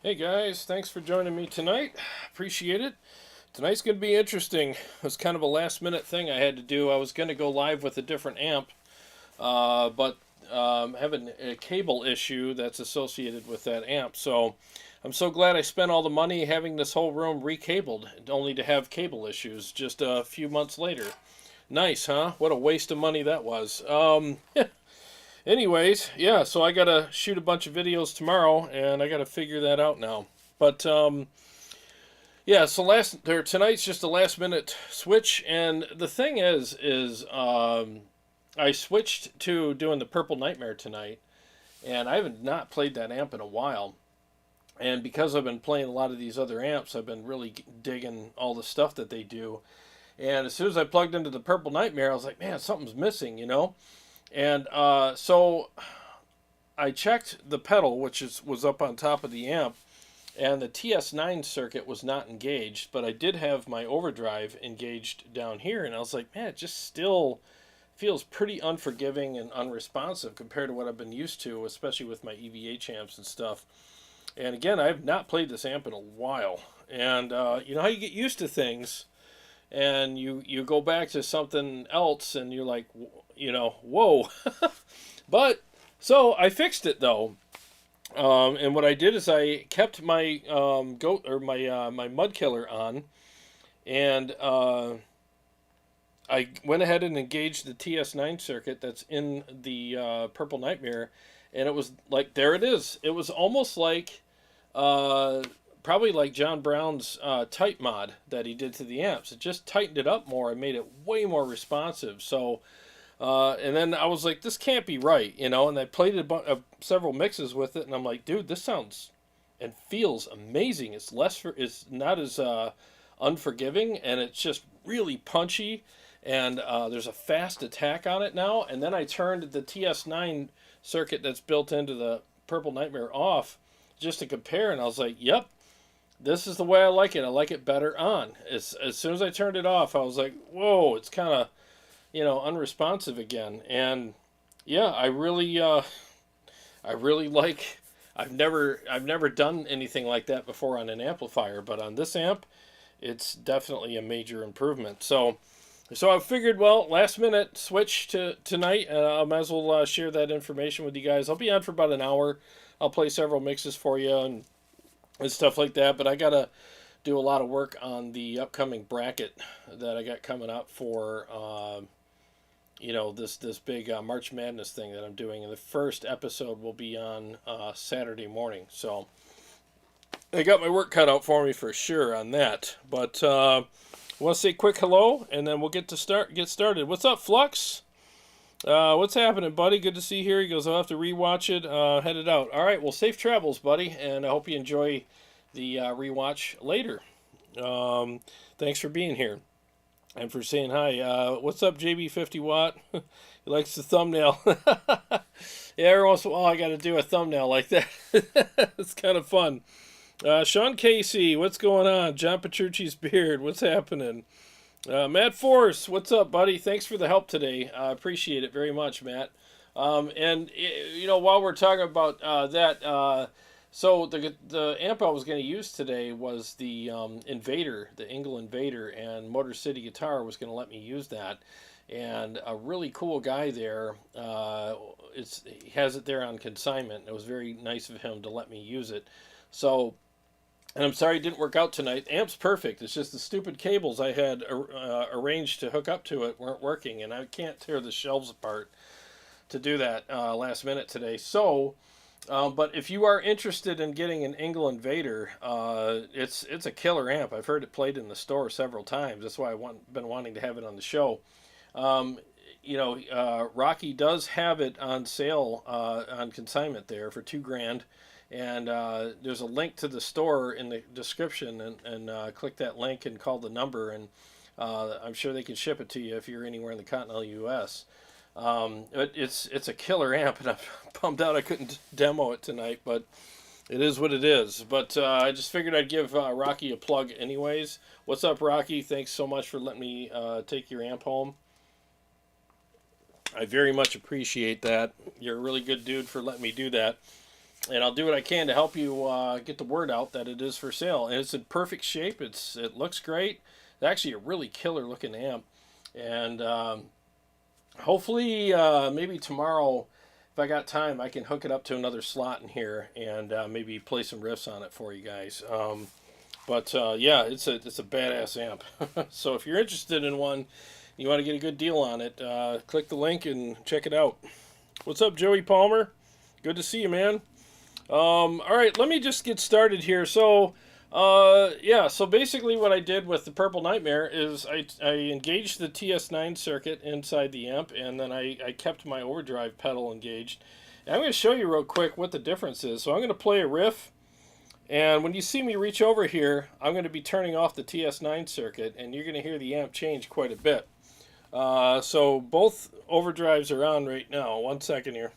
Hey guys, thanks for joining me tonight. Appreciate it. Tonight's going to be interesting. It was kind of a last minute thing I had to do. I was going to go live with a different amp, but having a cable issue that's associated with that amp. So I'm so glad I spent all the money having this whole room recabled, only to have cable issues just a few months later. Nice, huh? What a waste of money that was. Anyways, yeah, so I gotta shoot a bunch of videos tomorrow, and I gotta figure that out now. But yeah, so tonight's just a last minute switch, and the thing is I switched to doing the Purple Nightmare tonight, and I haven't not played that amp in a while. And because I've been playing a lot of these other amps, I've been really digging all the stuff that they do. And as soon as I plugged into the Purple Nightmare, I was like, man, something's missing, you know? And so I checked the pedal, which was up on top of the amp, and the TS9 circuit was not engaged, but I did have my overdrive engaged down here, and I was like, man, it just still feels pretty unforgiving and unresponsive compared to what I've been used to, especially with my EVH amps and stuff. And again, I have not played this amp in a while, and you know how you get used to things, and you go back to something else, and you're like, you know, whoa. But so I fixed it though. And what I did is I kept my my mud killer on, and I went ahead and engaged the TS9 circuit that's in the Purple Nightmare, and it was like, there it is. It was almost like uh, probably like John Brown's tight mod that he did to the amps. It just tightened it up more and made it way more responsive. So and then I was like, this can't be right, you know. And I played several mixes with it, and I'm like, dude, this sounds and feels amazing. It's not as unforgiving, and it's just really punchy. And there's a fast attack on it now. And then I turned the TS9 circuit that's built into the Purple Nightmare off just to compare, and I was like, yep, this is the way I like it. I like it better on. As soon as I turned it off, I was like, whoa, it's kind of, you know, unresponsive again. And yeah, I really like. I've never done anything like that before on an amplifier, but on this amp, it's definitely a major improvement. So I figured, well, last minute switch to tonight. I might as well share that information with you guys. I'll be on for about an hour. I'll play several mixes for you and stuff like that. But I gotta do a lot of work on the upcoming bracket that I got coming up for you know, this big March Madness thing that I'm doing, and the first episode will be on Saturday morning. So I got my work cut out for me for sure on that. But I want to say quick hello, and then we'll get started. What's up, Flux? What's happening, buddy? Good to see you here. He goes, I'll have to rewatch it. Headed out. All right. Well, safe travels, buddy, and I hope you enjoy the rewatch later. Thanks for being here. And for saying hi. What's up, JB50 Watt? He likes the thumbnail. Yeah, every once in a while I got to do a thumbnail like that. It's kind of fun. Sean Casey, what's going on? John Petrucci's beard, what's happening? Matt Force, what's up, buddy? Thanks for the help today. I appreciate it very much, Matt. And, you know, while we're talking about that, so the amp I was going to use today was the Invader, the Engel Invader, and Motor City Guitar was going to let me use that. And a really cool guy there, he has it there on consignment. It was very nice of him to let me use it. So, and I'm sorry it didn't work out tonight. The amp's perfect. It's just the stupid cables I had arranged to hook up to it weren't working, and I can't tear the shelves apart to do that last minute today. So, but if you are interested in getting an Engel Invader, it's a killer amp. I've heard it played in the store several times. That's why I've been wanting to have it on the show. You know, Rocky does have it on sale on consignment there for $2,000. And there's a link to the store in the description, and click that link and call the number, and I'm sure they can ship it to you if you're anywhere in the continental U.S. It's a killer amp, and I'm bummed out I couldn't demo it tonight, but it is what it is. But I just figured I'd give Rocky a plug anyways. What's up, Rocky? Thanks so much for letting me take your amp home. I very much appreciate that. You're a really good dude for letting me do that. and I'll do what I can to help you get the word out that it is for sale. And it's in perfect shape. It looks great. It's actually a really killer looking amp, and hopefully maybe tomorrow, if I got time, I can hook it up to another slot in here and maybe play some riffs on it for you guys. But yeah, it's a badass amp. So if you're interested in one, you want to get a good deal on it, click the link and check it out. What's up, Joey Palmer? Good to see you, man. All right, let me just get started here. So, yeah, so basically what I did with the Purple Nightmare is I engaged the TS9 circuit inside the amp, and then I kept my overdrive pedal engaged. And I'm going to show you real quick what the difference is. So I'm going to play a riff, and when you see me reach over here, I'm going to be turning off the TS9 circuit, and you're going to hear the amp change quite a bit. So both overdrives are on right now. 1 second here.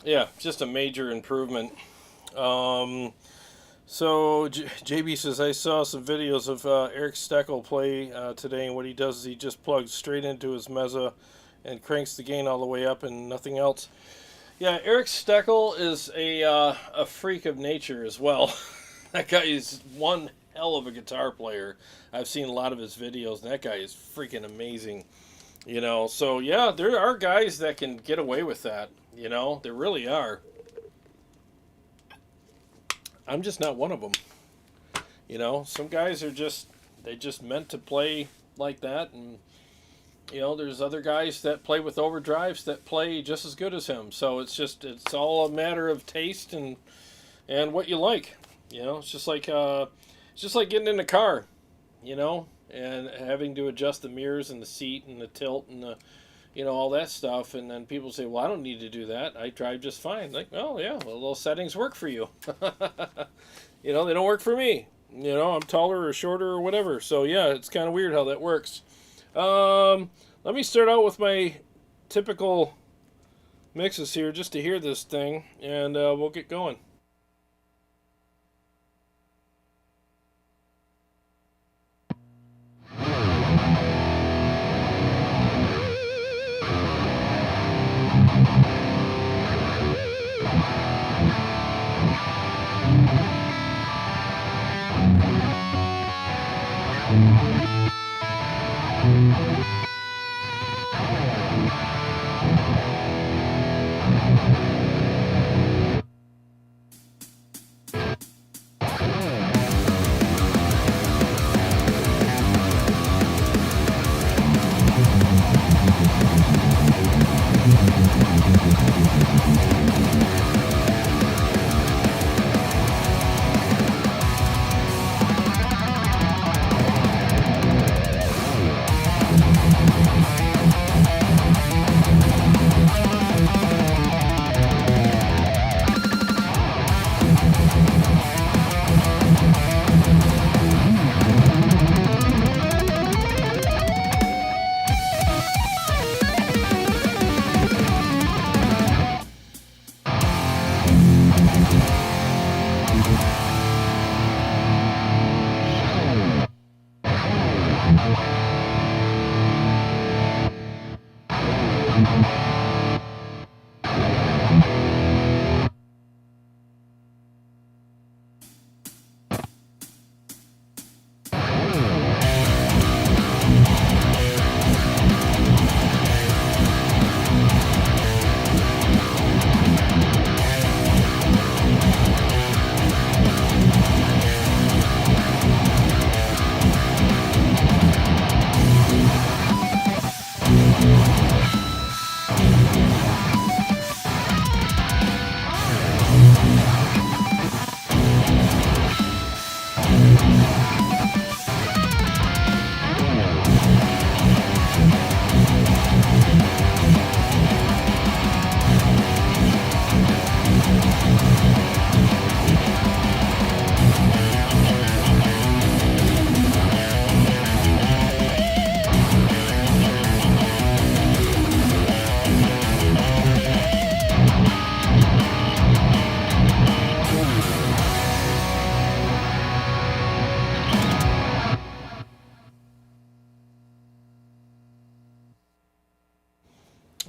Yeah, just a major improvement. So JB says, I saw some videos of Eric Steckel play today, and what he does is he just plugs straight into his Mesa and cranks the gain all the way up and nothing else. Yeah, Eric Steckel is a freak of nature as well. That guy is one hell of a guitar player. I've seen a lot of his videos, and that guy is freaking amazing. You know, so yeah, there are guys that can get away with that. You know, there really are. I'm just not one of them. You know, some guys are just meant to play like that, and you know, there's other guys that play with overdrives that play just as good as him. So it's all a matter of taste and what you like. You know, it's just like getting in a car, you know, and having to adjust the mirrors and the seat and the tilt and the, you know, all that stuff. And then people say, well, I don't need to do that. I drive just fine. Like, well, yeah, well, those settings work for you. You know, they don't work for me. You know, I'm taller or shorter or whatever. So, yeah, it's kind of weird how that works. Let me start out with my typical mixes here just to hear this thing, and we'll get going.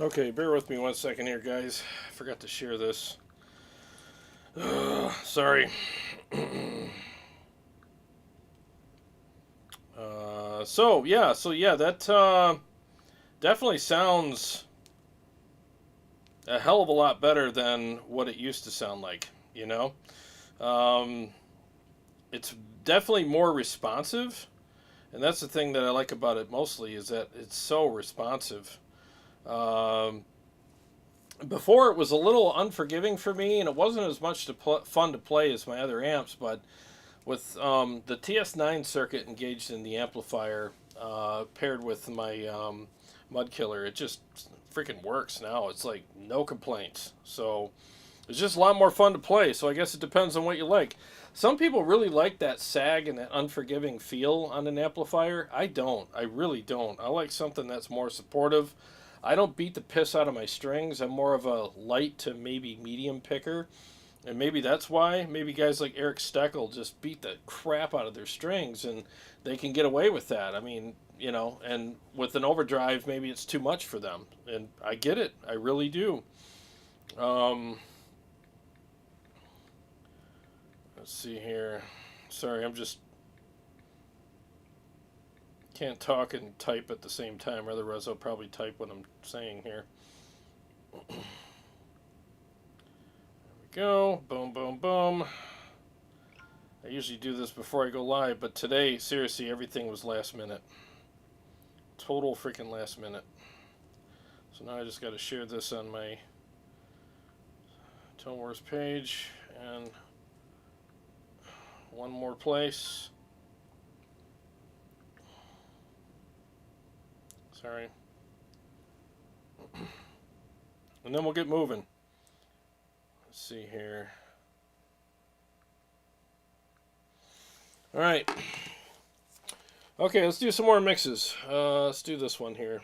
Okay, bear with me 1 second here, guys. I forgot to share this. Sorry. So yeah, that definitely sounds a hell of a lot better than what it used to sound like, you know? It's definitely more responsive, and that's the thing that I like about it mostly, is that it's so responsive. Before it was a little unforgiving for me, and it wasn't as much fun to play as my other amps, but with the TS9 circuit engaged in the amplifier, paired with my Mud Killer, it just freaking works now. It's like no complaints. So it's just a lot more fun to play. So I guess it depends on what you like. Some people really like that sag and that unforgiving feel on an amplifier. I don't. I really don't. I like something that's more supportive. I don't beat the piss out of my strings. I'm more of a light to maybe medium picker. And maybe that's why. Maybe guys like Eric Steckel just beat the crap out of their strings, and they can get away with that. I mean, you know, and with an overdrive, maybe it's too much for them. And I get it. I really do. Let's see here. Sorry, I'm just can't talk and type at the same time. Otherwise, I'll probably type what I'm saying here. There we go. Boom, boom, boom. I usually do this before I go live, but today, seriously, everything was last minute. Total freaking last minute. So now I just got to share this on my Tone Wars page and one more place. Sorry. And then we'll get moving. Let's see here. All right. Okay, let's do some more mixes. Let's do this one here.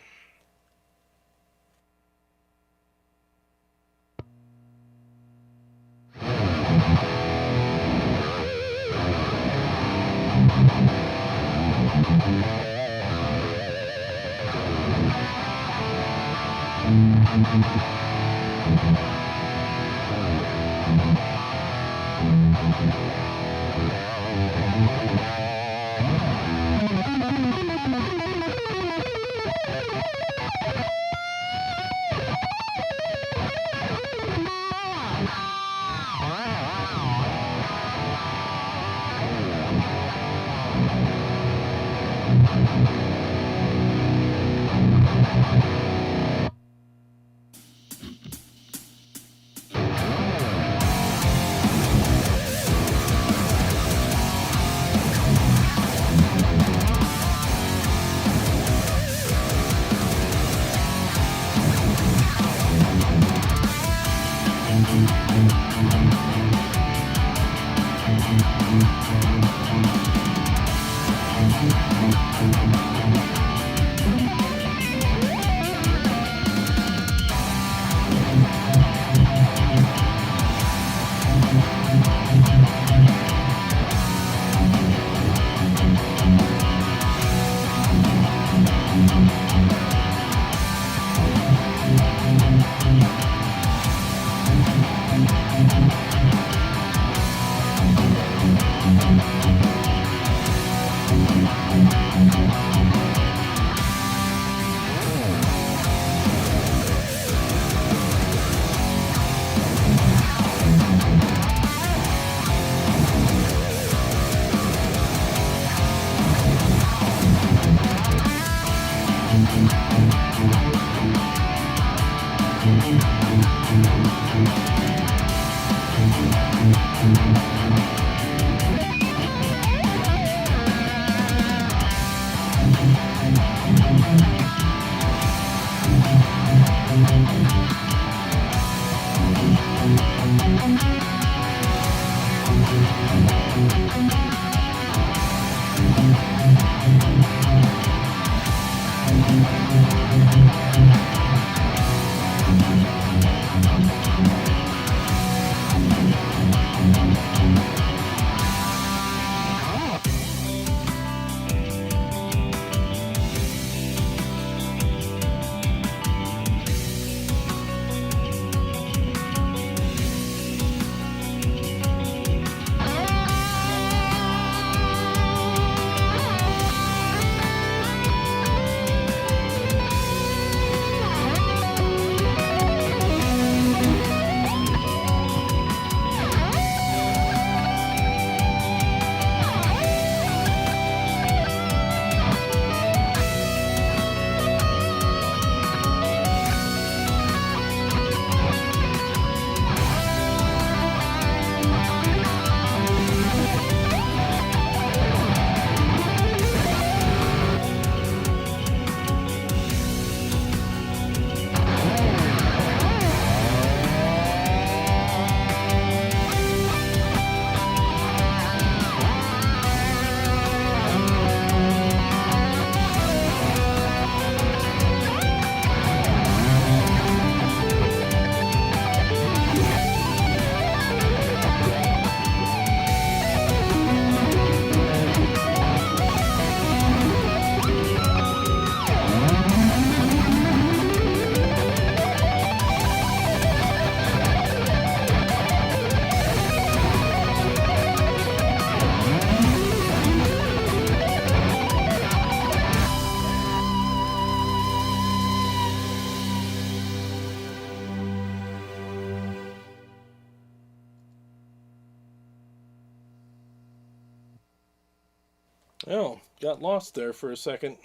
Oh, got lost there for a second.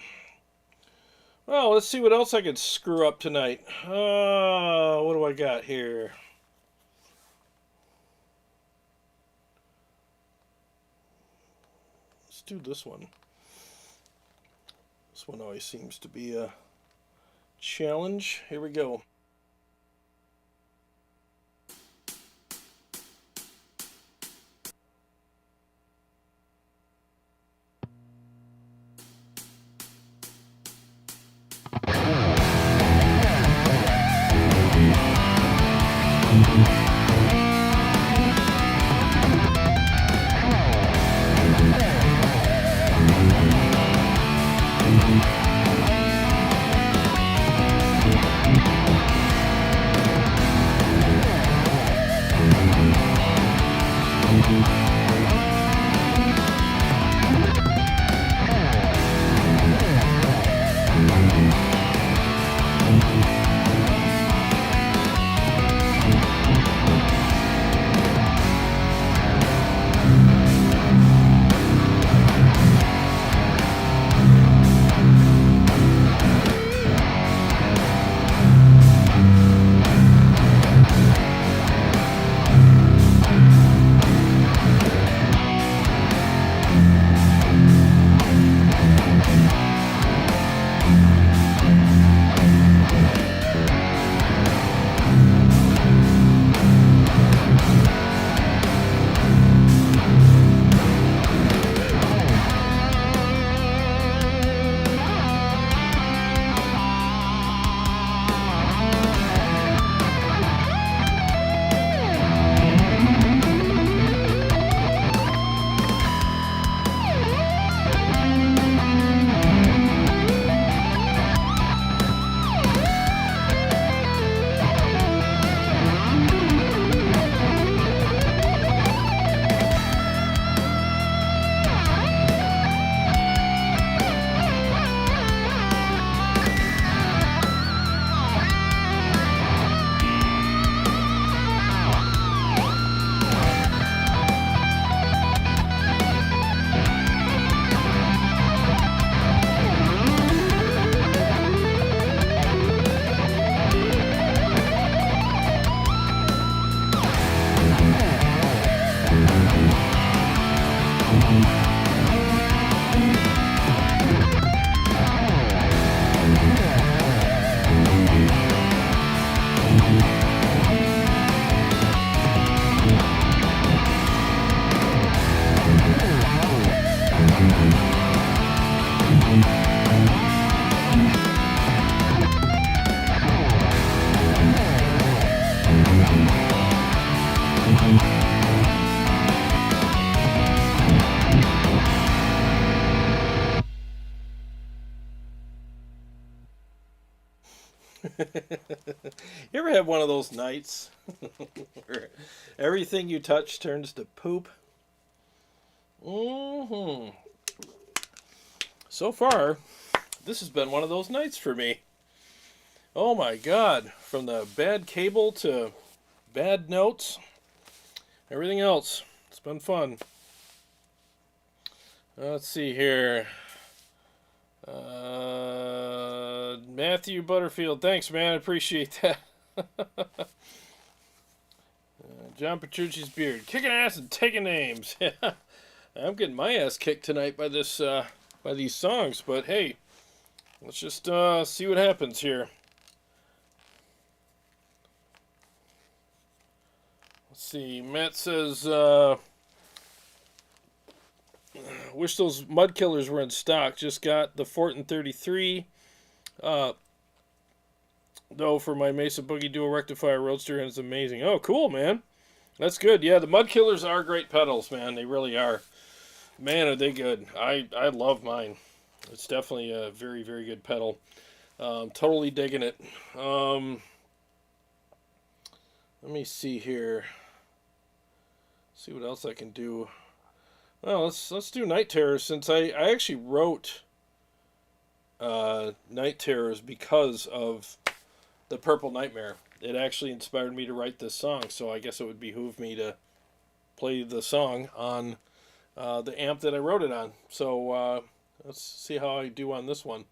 Well, let's see what else I could screw up tonight. What do I got here? Let's do this one. This one always seems to be a challenge. Here we go. You ever have one of those nights where everything you touch turns to poop? Mm-hmm. So far, this has been one of those nights for me. Oh my God. From the bad cable to bad notes, everything else. It's been fun. Let's see here. Matthew Butterfield, thanks, man. I appreciate that. John Petrucci's beard, kicking ass and taking names. I'm getting my ass kicked tonight by this, by these songs. But hey, let's just see what happens here. Let's see. Matt says, wish those mud killers were in stock. Just got the Fortin 33. Though for my Mesa Boogie Dual Rectifier Roadster, and it's amazing. Oh, cool, man. That's good. Yeah, the mud killers are great pedals, man. They really are. Man, are they good. I love mine. It's definitely a very, very good pedal. Totally digging it. Let me see here. See what else I can do. Well, let's do Night Terrors, since I actually wrote Night Terrors because of the Purple Nightmare. It actually inspired me to write this song, so I guess it would behoove me to play the song on the amp that I wrote it on. So let's see how I do on this one.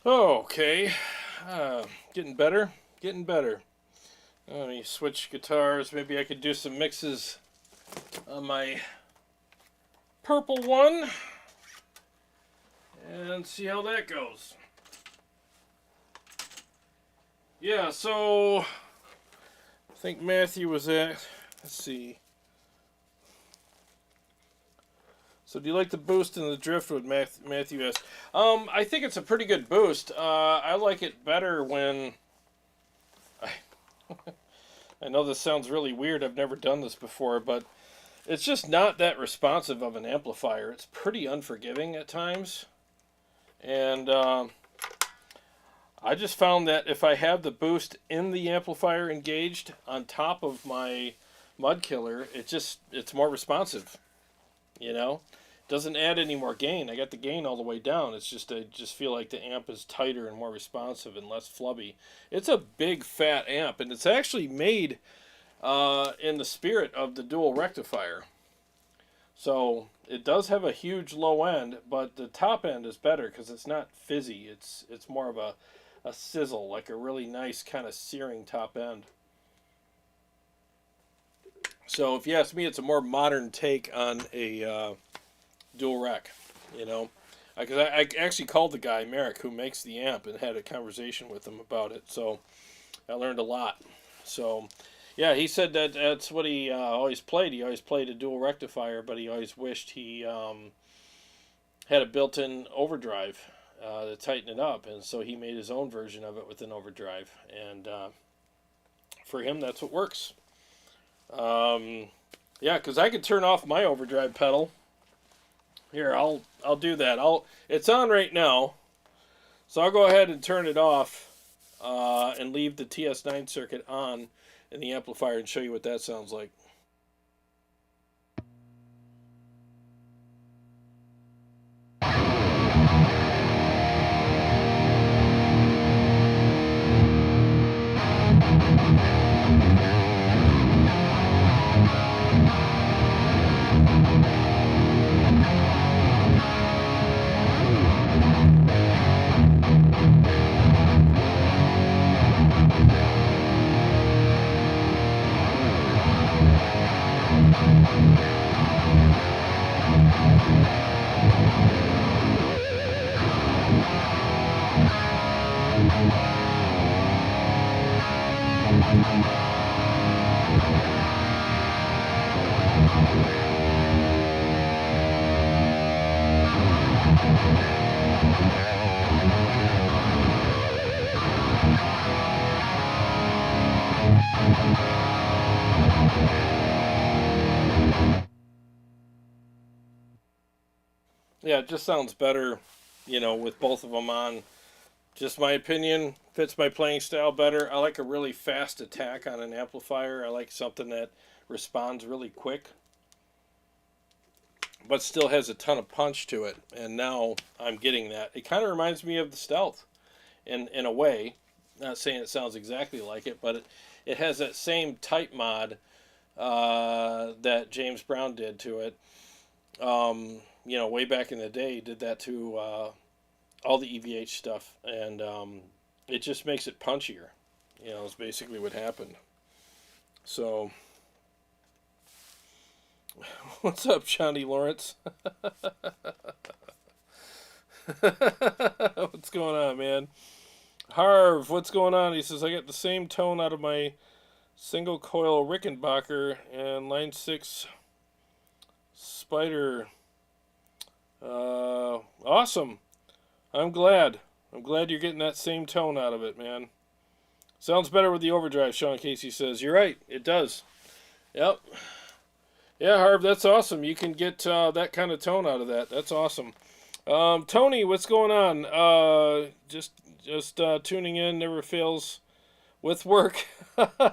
Okay, getting better, getting better. Let me switch guitars. Maybe I could do some mixes on my purple one and see how that goes. Yeah, so I think Matthew was at, let's see. So do you like the boost in the Driftwood, Matthew asked. I think it's a pretty good boost. I like it better when... I know this sounds really weird. I've never done this before, but it's just not that responsive of an amplifier. It's pretty unforgiving at times. And I just found that if I have the boost in the amplifier engaged on top of my mud killer, it's more responsive. You know? Doesn't add any more gain. I got the gain all the way down. It's just I just feel like the amp is tighter and more responsive and less flubby. It's a big fat amp, and it's actually made in the spirit of the dual rectifier. So it does have a huge low end, but the top end is better because it's not fizzy. It's more of a sizzle, like a really nice kind of searing top end. So if you ask me, it's a more modern take on a dual rec, you know, because I actually called the guy Merrick who makes the amp and had a conversation with him about it, so I learned a lot. So yeah, he said that that's what he always played. He always played a dual rectifier, but he always wished he had a built-in overdrive to tighten it up, and so he made his own version of it with an overdrive, and for him that's what works. Yeah, because I could turn off my overdrive pedal. Here, I'll do that. It's on right now, so I'll go ahead and turn it off and leave the TS9 circuit on in the amplifier and show you what that sounds like. Yeah, it just sounds better, you know, with both of them on. Just my opinion, fits my playing style better. I like a really fast attack on an amplifier. I like something that responds really quick, but still has a ton of punch to it. And now I'm getting that. It kind of reminds me of the Stealth in a way. Not saying it sounds exactly like it, but it has that same type mod that James Brown did to it. You know, way back in the day, he did that to all the EVH stuff, and it just makes it punchier. You know, is basically what happened. So, what's up, Johnny Lawrence? What's going on, man? Harv, what's going on? He says, I got the same tone out of my single coil Rickenbacker and line 6 Spider. Awesome. I'm glad you're getting that same tone out of it, man. Sounds better with the overdrive, Sean Casey says. You're right, it does. Yep. Yeah, Harv, that's awesome. You can get that kind of tone out of that. That's awesome. Tony, what's going on? Just tuning in, never fails with work.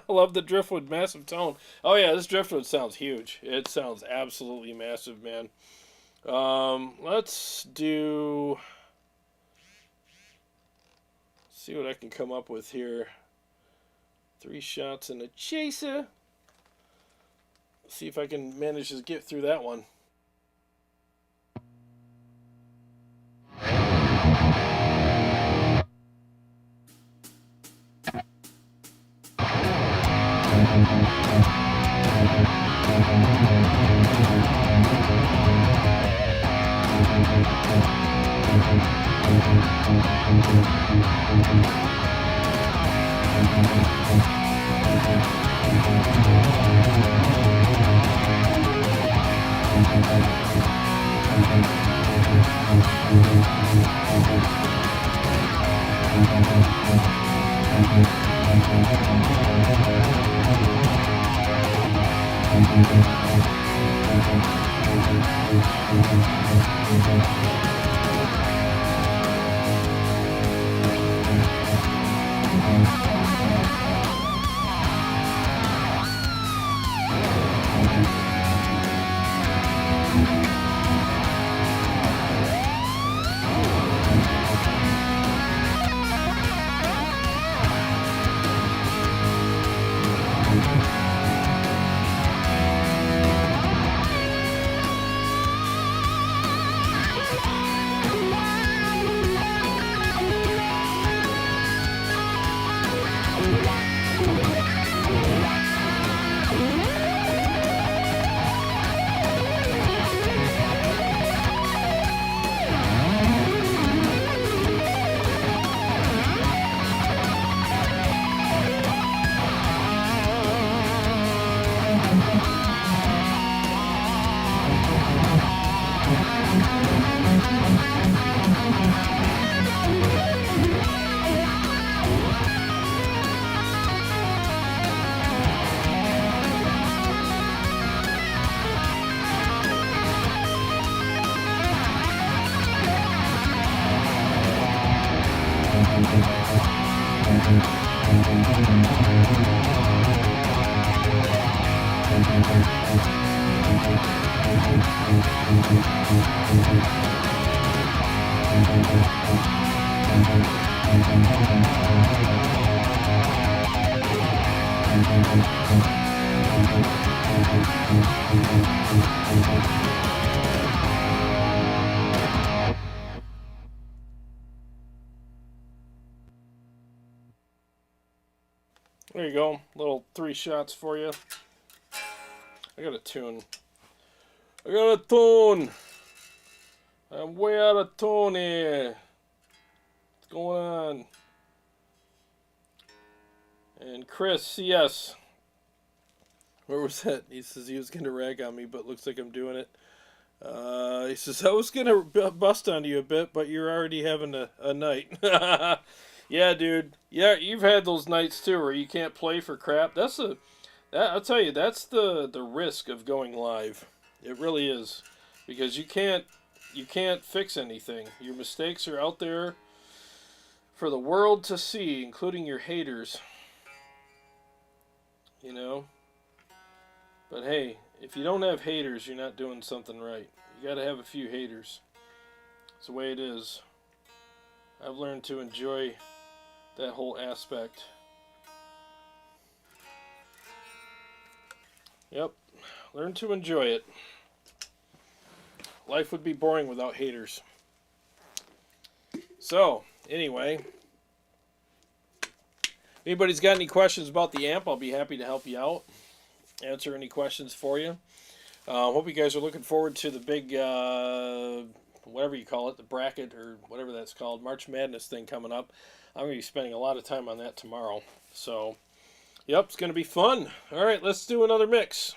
Love the Driftwood, massive tone. Oh yeah, this Driftwood sounds huge. It sounds absolutely massive, man. Let's see what I can come up with here. 3 shots and a chaser. See if I can manage to get through that one. There you go, little 3 shots for you. I got a tune. I'm way out of tune here. What's going on? And Chris, CS. Where was that? He says he was going to rag on me, but looks like I'm doing it. He says, I was going to bust on you a bit, but you're already having a night. Yeah, dude. Yeah, you've had those nights too where you can't play for crap. I'll tell you, that's the risk of going live. It really is. Because you can't fix anything. Your mistakes are out there for the world to see, including your haters. You know? But hey, if you don't have haters, you're not doing something right. You gotta have a few haters. It's the way it is. I've learned to enjoy that whole aspect. Yep. Learn to enjoy it. Life would be boring without haters. So, anyway. If anybody's got any questions about the amp, I'll be happy to help you out. Answer any questions for you. Hope you guys are looking forward to the big, whatever you call it, the bracket or whatever that's called, March Madness thing coming up. I'm going to be spending a lot of time on that tomorrow. So, yep, it's going to be fun. All right, let's do another mix.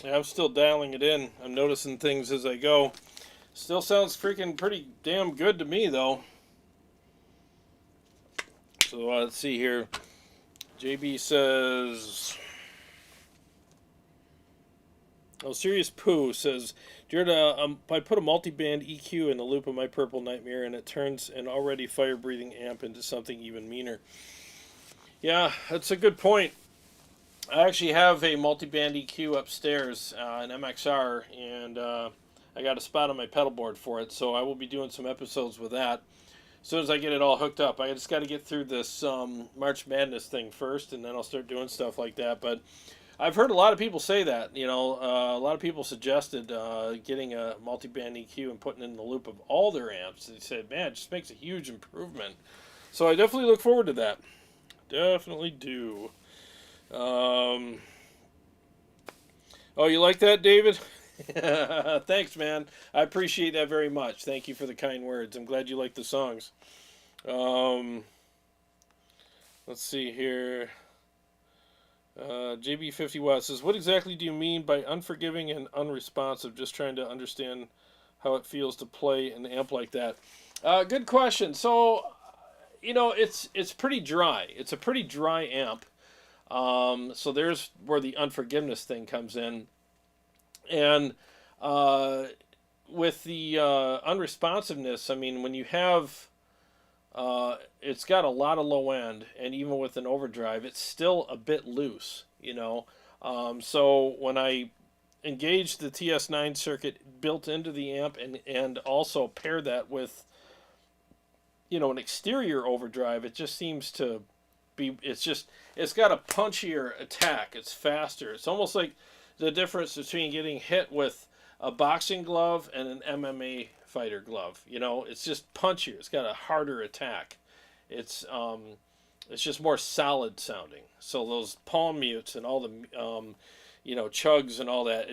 Yeah, I'm still dialing it in. I'm noticing things as I go. Still sounds freaking pretty damn good to me, though. So let's see here. JB says... Oh, Serious Pooh says, Jarrod, I put a multi-band EQ in the loop of my Purple Nightmare, and it turns an already fire-breathing amp into something even meaner. Yeah, that's a good point. I actually have a multi-band EQ upstairs, an MXR, and I got a spot on my pedal board for it, so I will be doing some episodes with that. As soon as I get it all hooked up, I just got to get through this March Madness thing first, and then I'll start doing stuff like that. But I've heard a lot of people say that. You know, a lot of people suggested getting a multi-band EQ and putting it in the loop of all their amps. They said, man, it just makes a huge improvement. So I definitely look forward to that. Definitely do. Oh, you like that, David? Thanks, man. I appreciate that very much. Thank you for the kind words. I'm glad you like the songs. Let's see here. JB50 Watt says, what exactly do you mean by unforgiving and unresponsive? Just trying to understand how it feels to play an amp like that. Good question. So, you know, it's pretty dry. It's a pretty dry amp. So there's where the unforgiveness thing comes in. And with the unresponsiveness, I mean, when you have, it's got a lot of low end, and even with an overdrive, it's still a bit loose, you know. So when I engage the TS9 circuit built into the amp and also pair that with, you know, an exterior overdrive, it just seems to be, it's got a punchier attack. It's faster. It's almost like the difference between getting hit with a boxing glove and an MMA fighter glove. You know, it's just punchier. It's got a harder attack. It's just more solid sounding. So those palm mutes and all the you know, chugs and all that,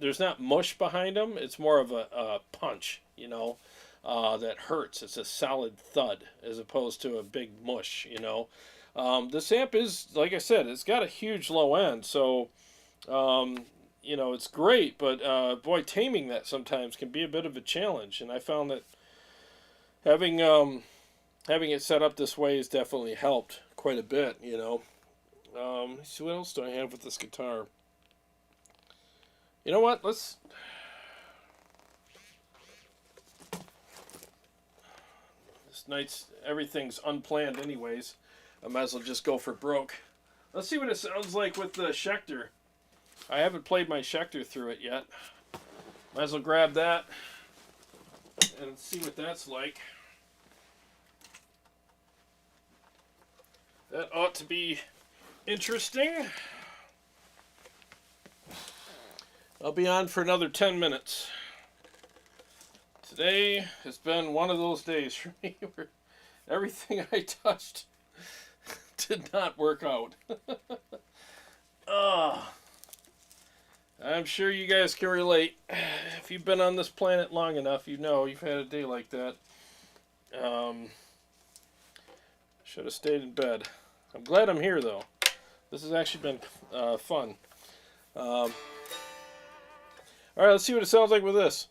there's not mush behind them. It's more of a punch, you know, that hurts. It's a solid thud as opposed to a big mush, you know. This amp is, like I said, it's got a huge low end, so you know, it's great, but boy, taming that sometimes can be a bit of a challenge, and I found that having it set up this way has definitely helped quite a bit, you know. Let's see, what else do I have with this guitar? You know what? This night's, everything's unplanned anyways. I might as well just go for broke. Let's see what it sounds like with the Schecter. I haven't played my Schecter through it yet. Might as well grab that and see what that's like. That ought to be interesting. I'll be on for another 10 minutes. Today has been one of those days for me where everything I touched did not work out. I'm sure you guys can relate. If you've been on this planet long enough, you know you've had a day like that. Should have stayed in bed. I'm glad I'm here, though. This has actually been fun. Alright, let's see what it sounds like with this.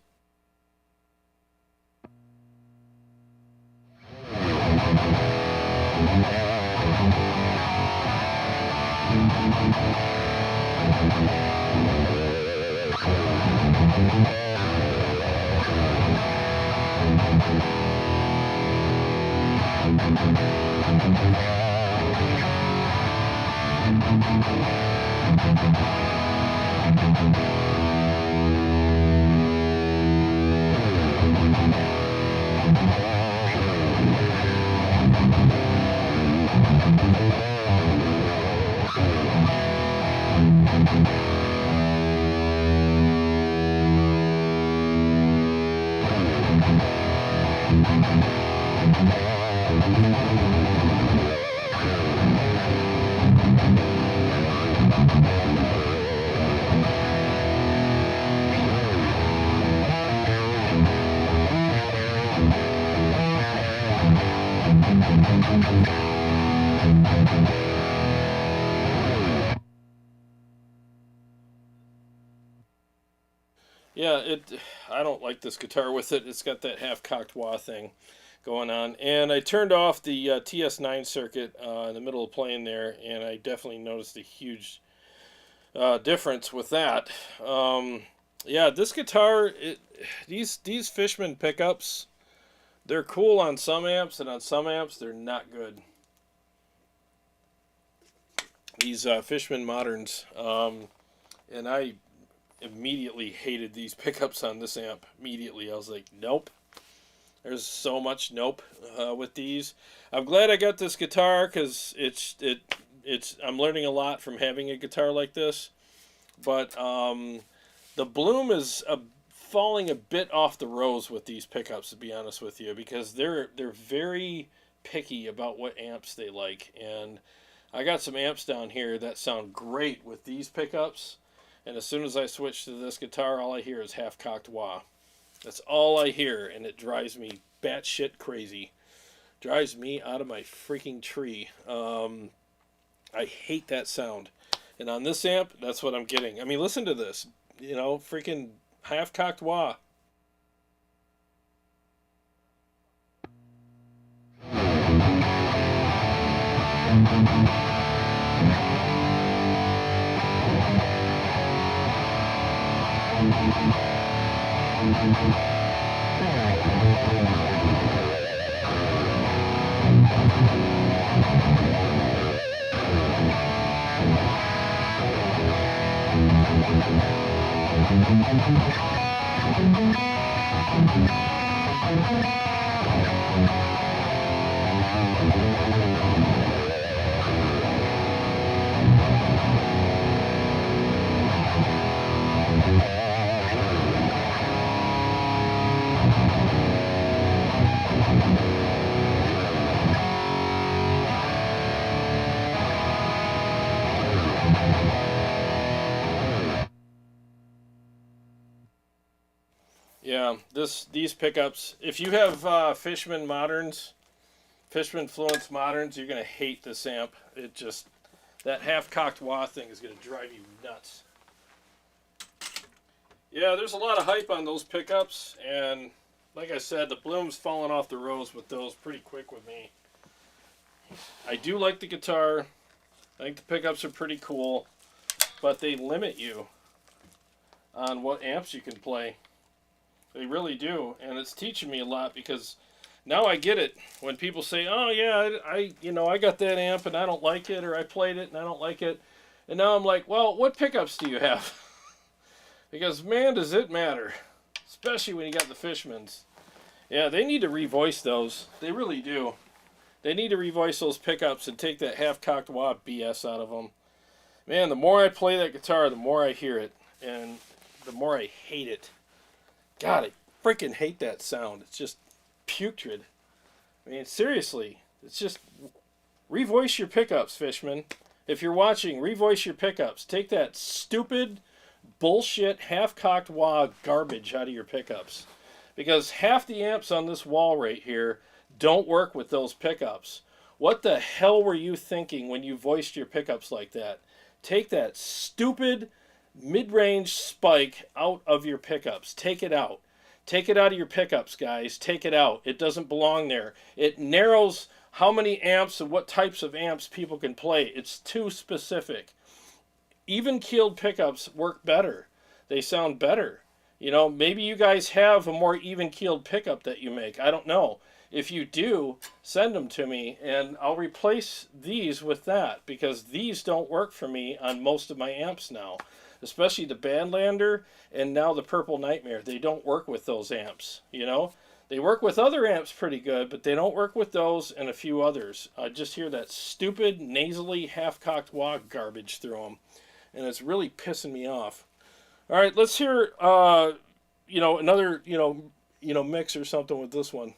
Yeah, I don't like this guitar with it. It's got that half-cocked wah thing going on. And I turned off the TS9 circuit in the middle of playing there, and I definitely noticed a huge difference with that. Yeah, this guitar, these Fishman pickups, they're cool on some amps, and on some amps they're not good. These Fishman Moderns, and I immediately hated these pickups on this amp. Immediately, I was like, nope. There's so much nope with these. I'm glad I got this guitar because I'm learning a lot from having a guitar like this. But the bloom is falling a bit off the rose with these pickups, to be honest with you, because they're very picky about what amps they like. And I got some amps down here that sound great with these pickups. And as soon as I switch to this guitar, all I hear is half-cocked wah. That's all I hear, and it drives me batshit crazy. Drives me out of my freaking tree. I hate that sound. And on this amp, that's what I'm getting. I mean, listen to this. You know, freaking half-cocked wah. Yeah, these pickups. If you have Fishman Moderns, Fishman Fluence Moderns, you're gonna hate this amp. It just that half-cocked wah thing is gonna drive you nuts. Yeah, there's a lot of hype on those pickups, and like I said, the bloom's falling off the rose with those pretty quick with me. I do like the guitar. I think the pickups are pretty cool, but they limit you on what amps you can play. They really do, and it's teaching me a lot because now I get it. When people say, "Oh yeah, I got that amp and I don't like it," or "I played it and I don't like it," and now I'm like, "Well, what pickups do you have?" Because man, does it matter, especially when you got the Fishmans. Yeah, they need to revoice those. They really do. They need to revoice those pickups and take that half-cocked wah BS out of them. Man, the more I play that guitar, the more I hear it, and the more I hate it. God, I freaking hate that sound. It's just putrid. I mean, seriously, it's just revoice your pickups, Fishman. If you're watching, revoice your pickups. Take that stupid, bullshit, half-cocked wah garbage out of your pickups. Because half the amps on this wall right here don't work with those pickups. What the hell were you thinking when you voiced your pickups like that? Take that stupid mid-range spike out of your pickups. Take it out. Take it out of your pickups, guys. Take it out. It doesn't belong there. It narrows how many amps and what types of amps people can play. It's too specific. Even-keeled pickups work better. They sound better. You know, maybe you guys have a more even-keeled pickup that you make. I don't know. If you do, send them to me, and I'll replace these with that, because these don't work for me on most of my amps now. Especially the Badlander and now the Purple Nightmare. They don't work with those amps, you know? They work with other amps pretty good, but they don't work with those and a few others. I just hear that stupid, nasally, half-cocked wah garbage through them, and it's really pissing me off. All right, let's hear, another, mix or something with this one.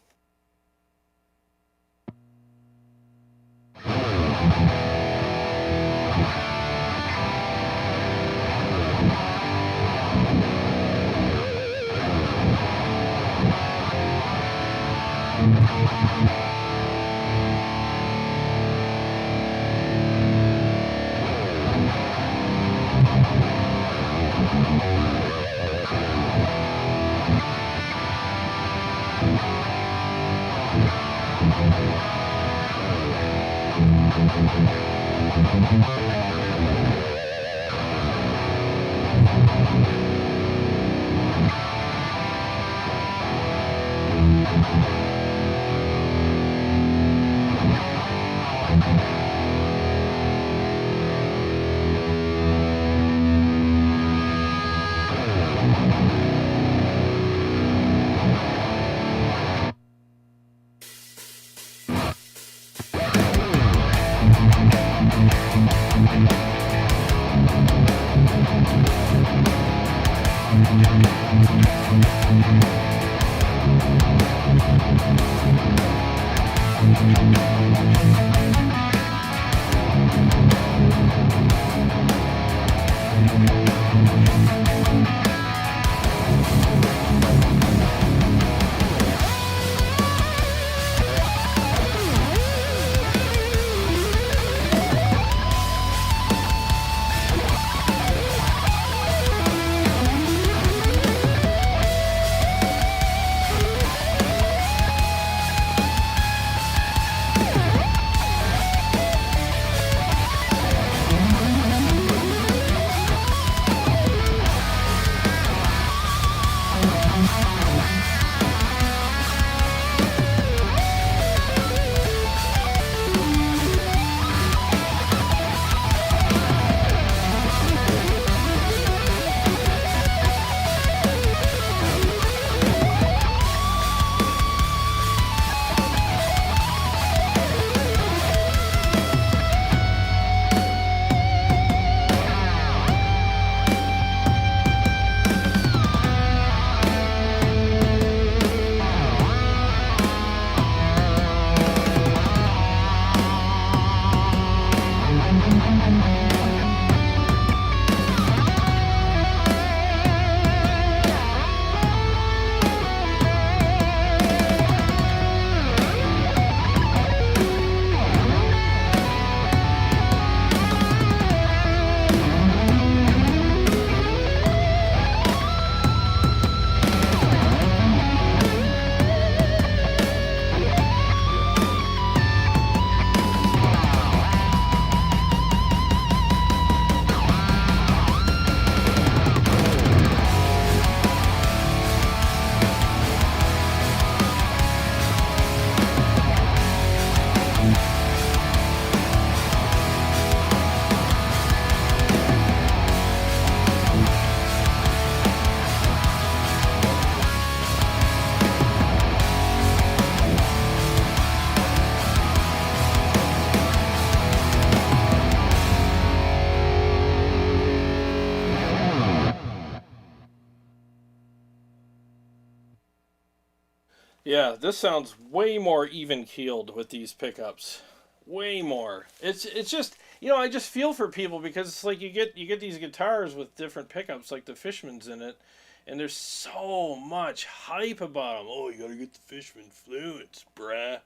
Yeah, this sounds way more even keeled with these pickups. Way more. It's just, I just feel for people because it's like you get these guitars with different pickups like the Fishman's in it, and there's so much hype about them. Oh, you gotta get the Fishman Fluence, bruh.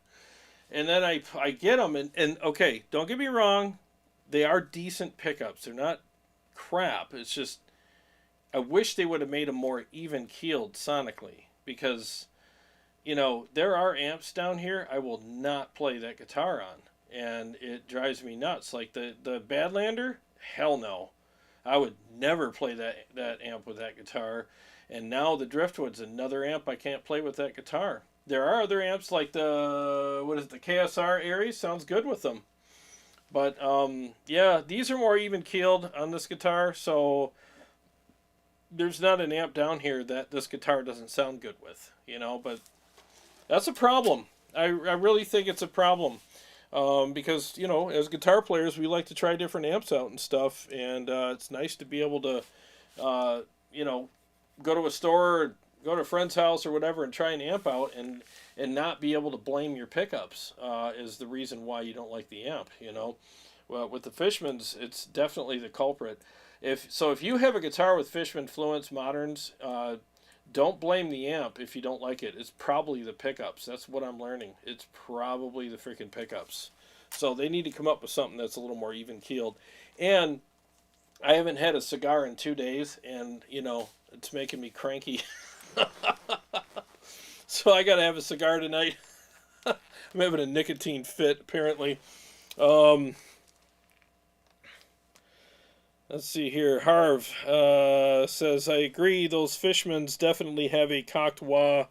And then I get them and okay, don't get me wrong, they are decent pickups. They're not crap. It's just I wish they would have made them more even keeled sonically because there are amps down here I will not play that guitar on, and it drives me nuts. Like the Badlander, hell no, I would never play that amp with that guitar. And now the Driftwood's another amp I can't play with that guitar. There are other amps like the KSR Aries sounds good with them, but yeah, these are more even keeled on this guitar, so there's not an amp down here that this guitar doesn't sound good with, but that's a problem. I really think it's a problem. Because, as guitar players, we like to try different amps out and stuff. And it's nice to be able to, go to a store, or go to a friend's house or whatever and try an amp out and not be able to blame your pickups is the reason why you don't like the amp, Well, with the Fishmans, it's definitely the culprit. If you have a guitar with Fishman Fluence Moderns, don't blame the amp if you don't like it. It's probably the pickups. That's what I'm learning. It's probably the freaking pickups. So they need to come up with something that's a little more even keeled. And I haven't had a cigar in 2 days, and it's making me cranky. So I gotta have a cigar tonight. I'm having a nicotine fit apparently. Let's see here. Harv says, I agree, those Fishmans definitely have a cocked wah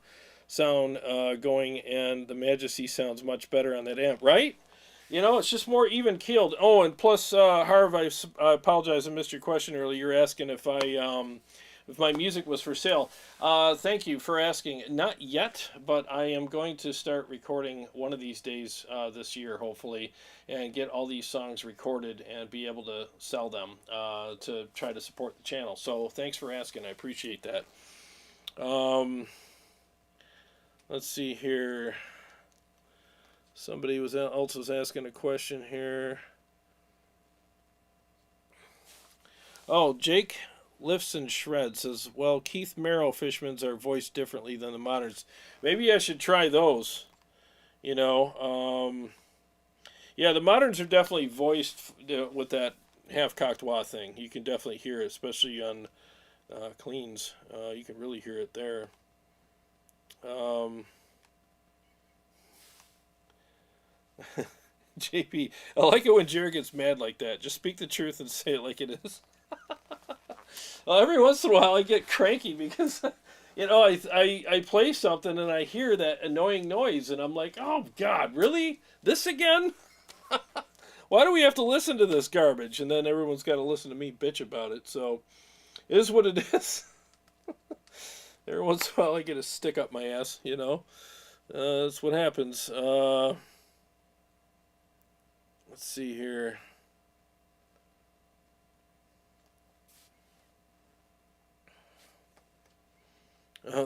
sound going, and the Majesty sounds much better on that amp, right? It's just more even keeled. Oh, and plus, Harv, I apologize, I missed your question earlier. You're asking if I if my music was for sale. Thank you for asking. Not yet, but I am going to start recording one of these days this year, hopefully, and get all these songs recorded and be able to sell them to try to support the channel. So thanks for asking. I appreciate that. Let's see here. Somebody else was asking a question here. Oh, Jake Lifts and Shreds says, well, Keith Merrow Fishmans are voiced differently than the moderns. Maybe I should try those. You know, yeah, the moderns are definitely voiced with that half-cocked wah thing. You can definitely hear it, especially on cleans. You can really hear it there. JP, I like it when Jarrod gets mad like that. Just speak the truth and say it like it is. Well, every once in a while I get cranky because, you know, I play something and I hear that annoying noise and I'm like, oh God, really? This again? Why do we have to listen to this garbage? And then everyone's got to listen to me bitch about it. So it is what it is. Every once in a while I get a stick up my ass, you know. That's what happens. Let's see here.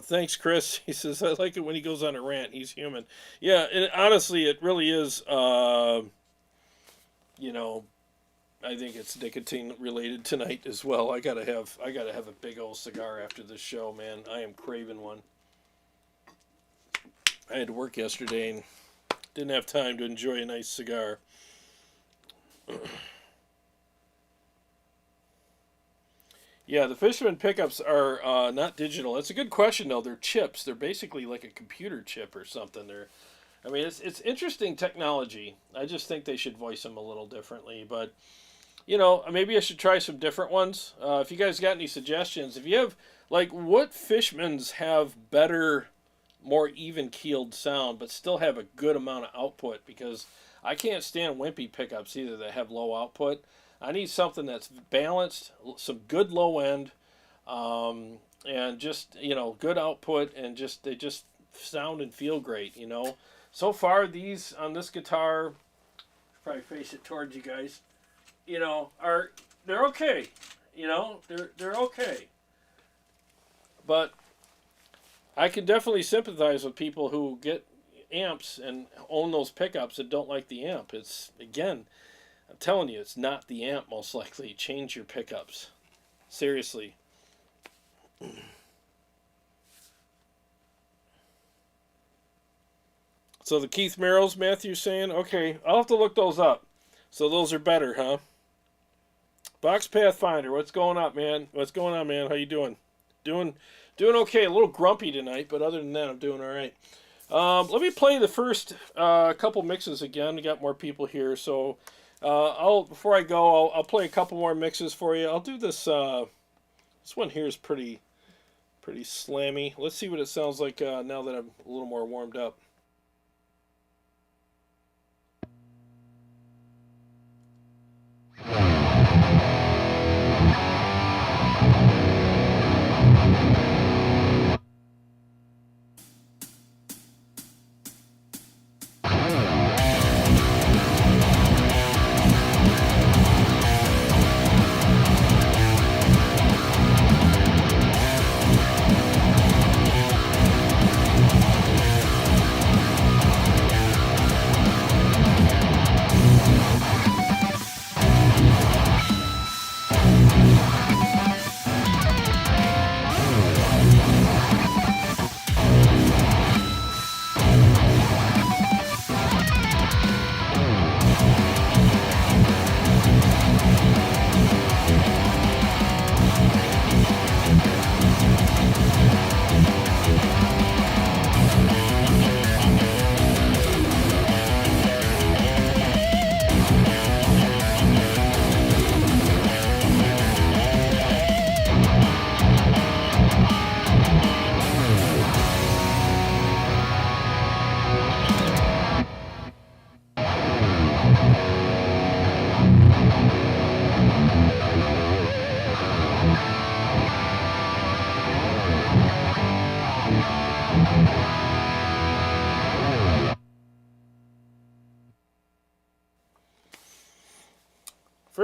Thanks, Chris. He says, I like it when he goes on a rant. He's human. Yeah, and honestly, it really is, you know, I think it's nicotine related tonight as well. I gotta have a big old cigar after this show, man. I am craving one. I had to work yesterday and didn't have time to enjoy a nice cigar. Yeah, the Fishman pickups are not digital. That's a good question, though. They're chips. They're basically like a computer chip or something. I mean, it's interesting technology. I just think they should voice them a little differently. But, you know, maybe I should try some different ones. If you guys got any suggestions, if you have, like, what Fishmans have better, more even-keeled sound, but still have a good amount of output? Because I can't stand wimpy pickups either that have low output. I need something that's balanced, some good low end, and just, you know, good output, and they just sound and feel great, you know. So far, these on this guitar, probably face it towards you guys, you know, they're okay, you know, they're okay. But I can definitely sympathize with people who get amps and own those pickups and don't like the amp. It's, again, I'm telling you, it's not the amp most likely. Change your pickups. Seriously. So the Keith Merrows, Matthew's saying, okay, I'll have to look those up. So those are better, huh? Box Pathfinder, what's going on, man? What's going on, man? How you doing? Doing okay. A little grumpy tonight, but other than that, I'm doing all right. Let me play the first couple mixes again. I got more people here, so before I go, I'll play a couple more mixes for you. I'll do this. This one here is pretty slammy. Let's see what it sounds like now that I'm a little more warmed up.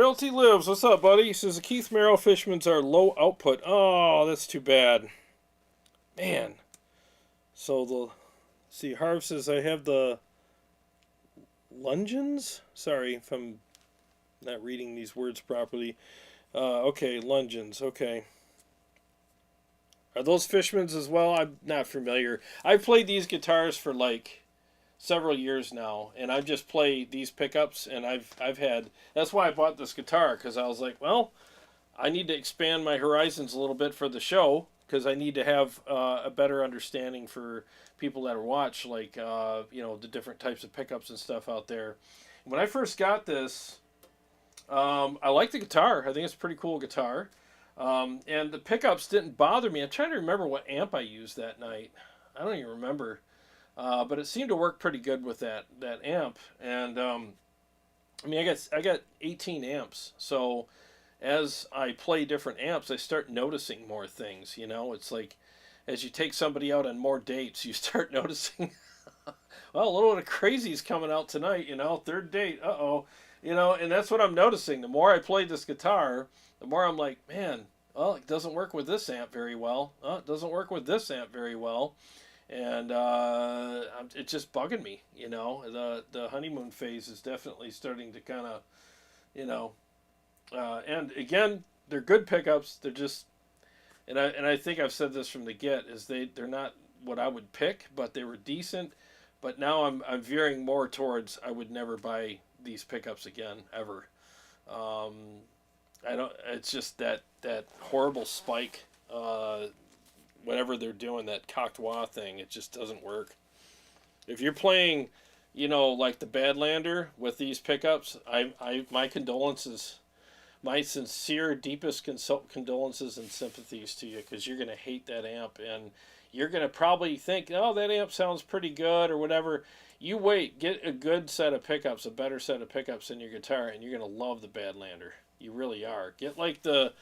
Royalty Lives, what's up, buddy? He says the Keith Merrill Fishmans are low output. Oh, that's too bad. Man. So the... See, Harv says I have the... Lungeons? Sorry if I'm not reading these words properly. Okay, Lungeons, okay. Are those Fishmans as well? I'm not familiar. I've played these guitars for like several years now, and I've just played these pickups, and I've had... That's why I bought this guitar, because I was like, well, I need to expand my horizons a little bit for the show, because I need to have a better understanding for people that watch, like, you know, the different types of pickups and stuff out there. When I first got this, I like the guitar. I think it's a pretty cool guitar. And the pickups didn't bother me. I'm trying to remember what amp I used that night. I don't even remember. But it seemed to work pretty good with that amp. And I mean, I got 18 amps. So as I play different amps, I start noticing more things. You know, it's like as you take somebody out on more dates, you start noticing. Well, a little bit of crazy's coming out tonight. You know, third date. Uh-oh. You know, and that's what I'm noticing. The more I play this guitar, the more I'm like, man, well, it doesn't work with this amp very well. It doesn't work with this amp very well. And it's just bugging me, you know. The honeymoon phase is definitely starting to kind of, you know. And again, they're good pickups. They're just, and I think I've said this from the get, is they're not what I would pick, but they were decent. But now I'm veering more towards I would never buy these pickups again ever. I don't. It's just that horrible spike. Whatever they're doing, that cocked-wah thing, it just doesn't work. If you're playing, you know, like the Badlander with these pickups, my condolences, my sincere, deepest condolences and sympathies to you, because you're going to hate that amp, and you're going to probably think, oh, that amp sounds pretty good, or whatever. You wait, get a good set of pickups, a better set of pickups in your guitar, and you're going to love the Badlander. You really are. Get like the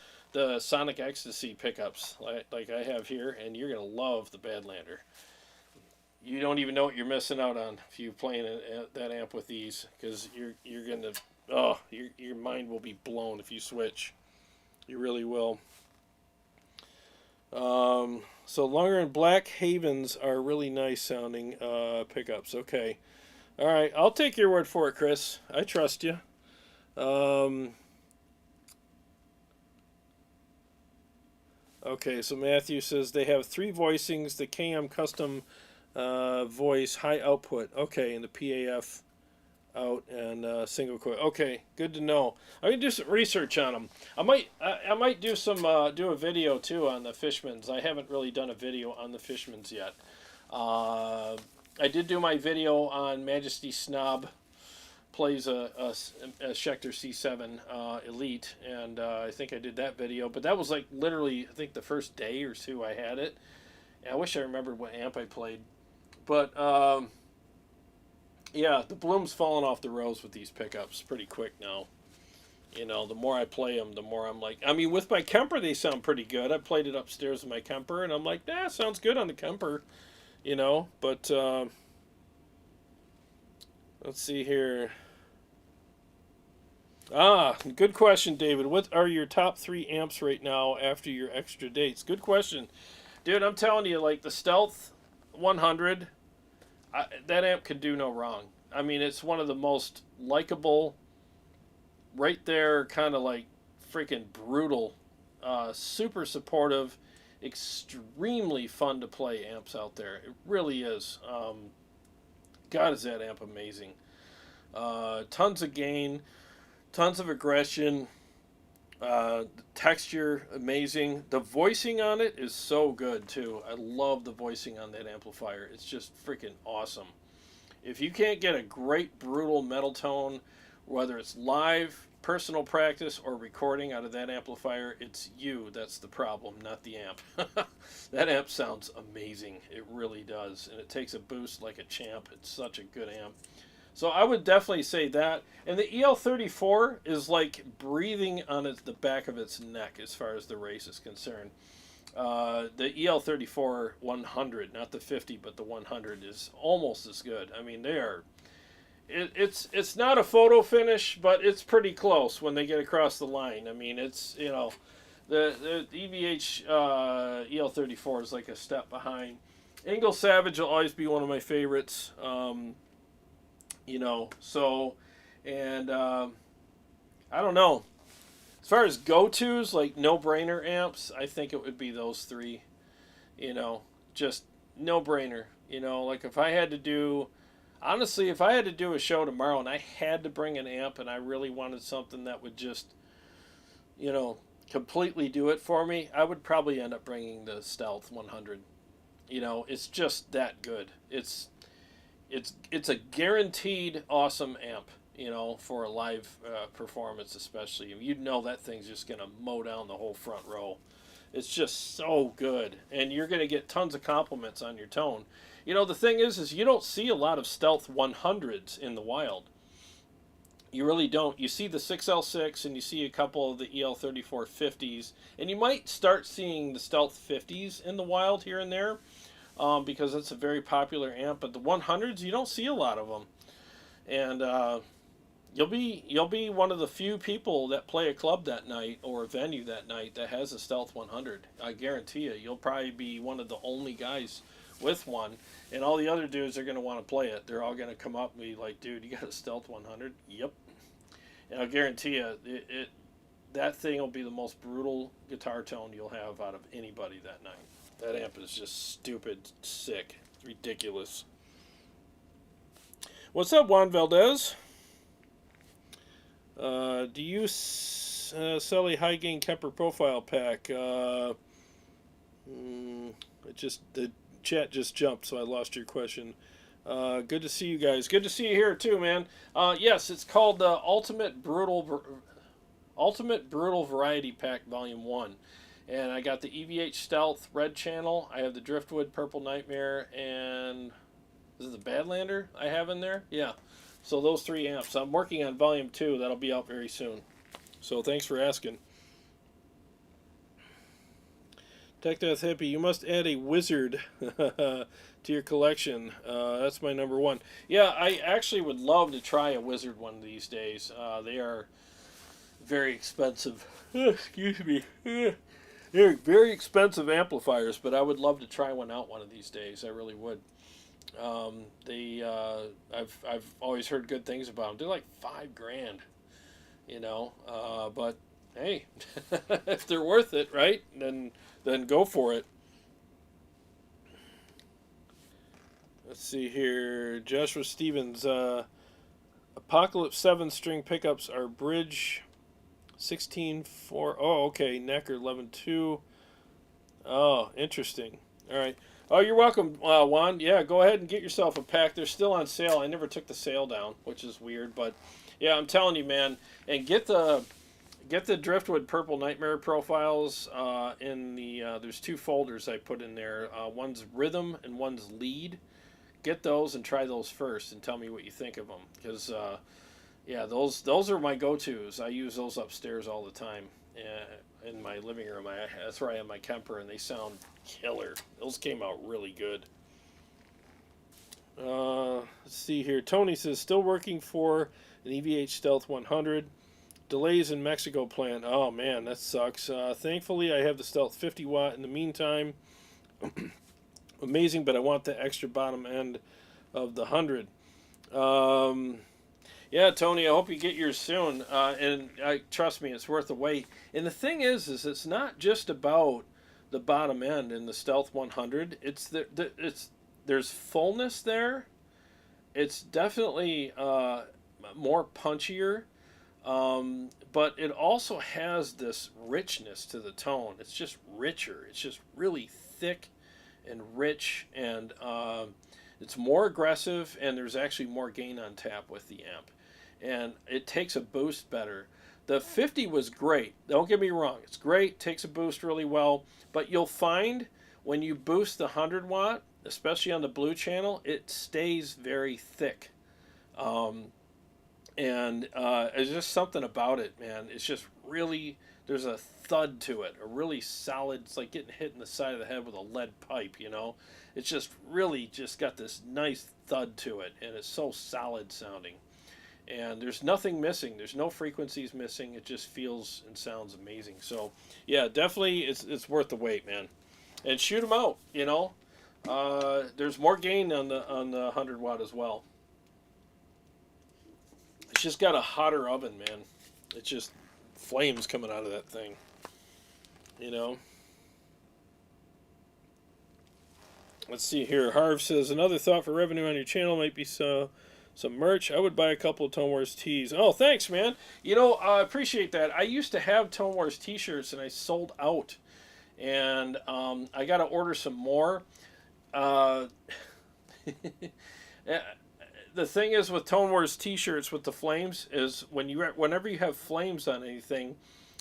Sonic Ecstasy pickups like I have here, and you're going to love the Badlander. You don't even know what you're missing out on if you're playing that amp with these, because you're going to, your mind will be blown if you switch. You really will. So Longer and Black Havens are really nice sounding pickups. Okay. All right, I'll take your word for it, Chris. I trust you. Okay, so Matthew says they have 3 voicings, the KM custom voice, high output. Okay, and the PAF out and single coil. Okay, good to know. I'm gonna do some research on them. I might do some do a video too on the Fishmans. I haven't really done a video on the Fishmans yet. I did do my video on Majesty Snob plays a Schecter C7 Elite, and I think I did that video, but that was like literally, I think the first day or 2 I had it. And I wish I remembered what amp I played, but yeah, the bloom's falling off the rose with these pickups pretty quick now. You know, the more I play them, the more I'm like, I mean, with my Kemper, they sound pretty good. I played it upstairs with my Kemper, and I'm like, sounds good on the Kemper, you know, but let's see here. Good question, David. What are your top 3 amps right now after your extra dates? Good question. Dude, I'm telling you, like the Stealth 100, that amp could do no wrong. I mean, it's one of the most likable, right there, kind of like freaking brutal, super supportive, extremely fun to play amps out there. It really is. God, is that amp amazing. Tons of gain. Tons of aggression, the texture amazing. The voicing on it is so good too. I love the voicing on that amplifier. It's just freaking awesome. If you can't get a great brutal metal tone, whether it's live, personal practice, or recording out of that amplifier, it's you that's the problem, not the amp. That amp sounds amazing. It really does. And it takes a boost like a champ. It's such a good amp. So I would definitely say that. And the EL34 is like breathing on the back of its neck as far as the race is concerned. The EL34 100, not the 50, but the 100 is almost as good. I mean, it's not a photo finish, but it's pretty close when they get across the line. I mean, it's, you know, the EVH EL34 is like a step behind. Ingle Savage will always be one of my favorites. You know, so, and I don't know. As far as go-tos, like no-brainer amps, I think it would be those three. You know, just no-brainer. You know, like if I had to do, honestly, if I had to do a show tomorrow and I had to bring an amp and I really wanted something that would just, you know, completely do it for me, I would probably end up bringing the Stealth 100. You know, it's just that good. It's a guaranteed awesome amp, you know, for a live performance especially. You know that thing's just going to mow down the whole front row. It's just so good. And you're going to get tons of compliments on your tone. You know, the thing is you don't see a lot of Stealth 100s in the wild. You really don't. You see the 6L6 and you see a couple of the EL34 50s. And you might start seeing the Stealth 50s in the wild here and there. Because it's a very popular amp, but the 100s you don't see a lot of them, and you'll be one of the few people that play a club that night or a venue that night that has a Stealth 100. I guarantee you, you'll probably be one of the only guys with one, and all the other dudes are going to want to play it. They're all going to come up and be like, "Dude, you got a Stealth 100?" Yep, and I'll guarantee you, that thing will be the most brutal guitar tone you'll have out of anybody that night. That amp is just stupid, sick, ridiculous. What's up, Juan Valdez? Do you sell a high gain KEMPER profile pack? The chat just jumped, so I lost your question. Good to see you guys. Good to see you here too, man. Yes, it's called the Ultimate Brutal Variety Pack Volume 1. And I got the EVH Stealth Red Channel. I have the Driftwood Purple Nightmare, and is it the Badlander I have in there? Yeah. So those three amps. I'm working on Volume 2. That'll be out very soon. So thanks for asking. Tech Death Hippie, you must add a wizard to your collection. That's my number one. Yeah, I actually would love to try a wizard one of these days. They are very expensive. Excuse me. They're very expensive amplifiers, but I would love to try one out one of these days. I really would. I've always heard good things about them. They're like $5,000, you know. But hey, if they're worth it, right? Then go for it. Let's see here. Joshua Stevens. Apocalypse 7-string pickups are bridge 16-4. Oh, okay. Necker 11-2. Oh, interesting. All right. Oh, you're welcome, Juan. Yeah, go ahead and get yourself a pack. They're still on sale. I never took the sale down, which is weird. But, yeah, I'm telling you, man. And get the Driftwood Purple Nightmare profiles in the... there's two folders I put in there. One's rhythm and one's lead. Get those and try those first and tell me what you think of them. Because... yeah, those are my go-tos. I use those upstairs all the time in my living room. That's where I have my KEMPER, and they sound killer. Those came out really good. Let's see here. Tony says, still working for an EVH Stealth 100. Delays in Mexico plant. Oh, man, that sucks. Thankfully, I have the Stealth 50 watt in the meantime. Amazing, but I want the extra bottom end of the 100. Yeah, Tony, I hope you get yours soon. And trust me, it's worth the wait. And the thing is it's not just about the bottom end in the Stealth 100. There's fullness there. It's definitely more punchier, but it also has this richness to the tone. It's just richer. It's just really thick and rich, and it's more aggressive, and there's actually more gain on tap with the amp. And it takes a boost better. The 50 was great. Don't get me wrong. It's great. Takes a boost really well. But you'll find when you boost the 100 watt, especially on the blue channel, it stays very thick. And it's just something about it, man. It's just really there's a thud to it, a really solid. It's like getting hit in the side of the head with a lead pipe. You know, it's just really just got this nice thud to it, and it's so solid sounding. And there's nothing missing. There's no frequencies missing. It just feels and sounds amazing. So, yeah, definitely it's worth the wait, man. And shoot them out. You know, there's more gain on the 100 watt as well. It's just got a hotter oven, man. It's just flames coming out of that thing. You know. Let's see here. Harv says, another thought for revenue on your channel might be some merch. I would buy a couple of Tone Wars tees. Oh, thanks, man. You know, I appreciate that. I used to have Tone Wars t-shirts, and I sold out. And I got to order some more. The thing is with Tone Wars t-shirts with the flames is whenever you have flames on anything,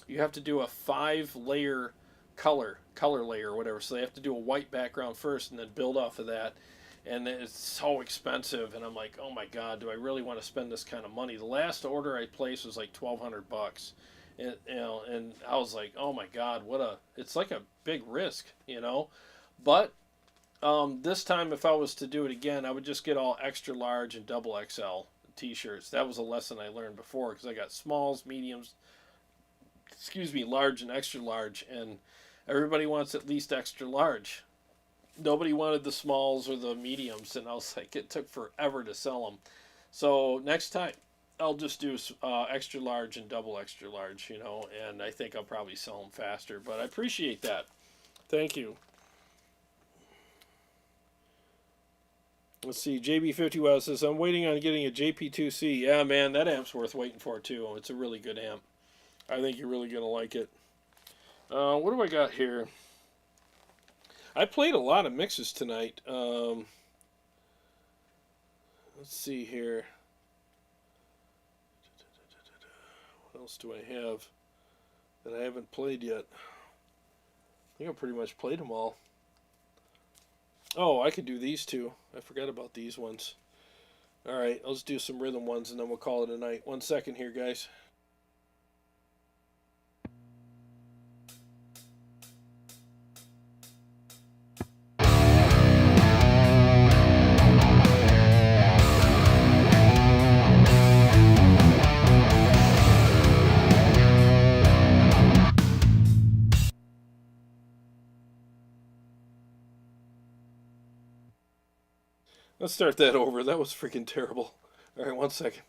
you have to do a 5-layer color layer or whatever. So they have to do a white background first and then build off of that. And it's so expensive, and I'm like, oh my God, do I really want to spend this kind of money? The last order I placed was like $1,200, and you know, and I was like, oh my God, it's like a big risk, you know. But this time, if I was to do it again, I would just get all extra large and double XL t-shirts. That was a lesson I learned before, because I got smalls, mediums, large and extra large, and everybody wants at least extra large. Nobody wanted the smalls or the mediums, and I was like, it took forever to sell them. So next time, I'll just do extra large and double extra large, you know, and I think I'll probably sell them faster. But I appreciate that. Thank you. Let's see, JB50 Wow says, I'm waiting on getting a JP2C. Yeah, man, that amp's worth waiting for, too. It's a really good amp. I think you're really going to like it. What do I got here? I played a lot of mixes tonight. Let's see here. What else do I have that I haven't played yet? I think I pretty much played them all. Oh, I could do these two. I forgot about these ones. Alright, let's do some rhythm ones and then we'll call it a night. 1 second here, guys. Let's start that over. That was freaking terrible. All right, 1 second.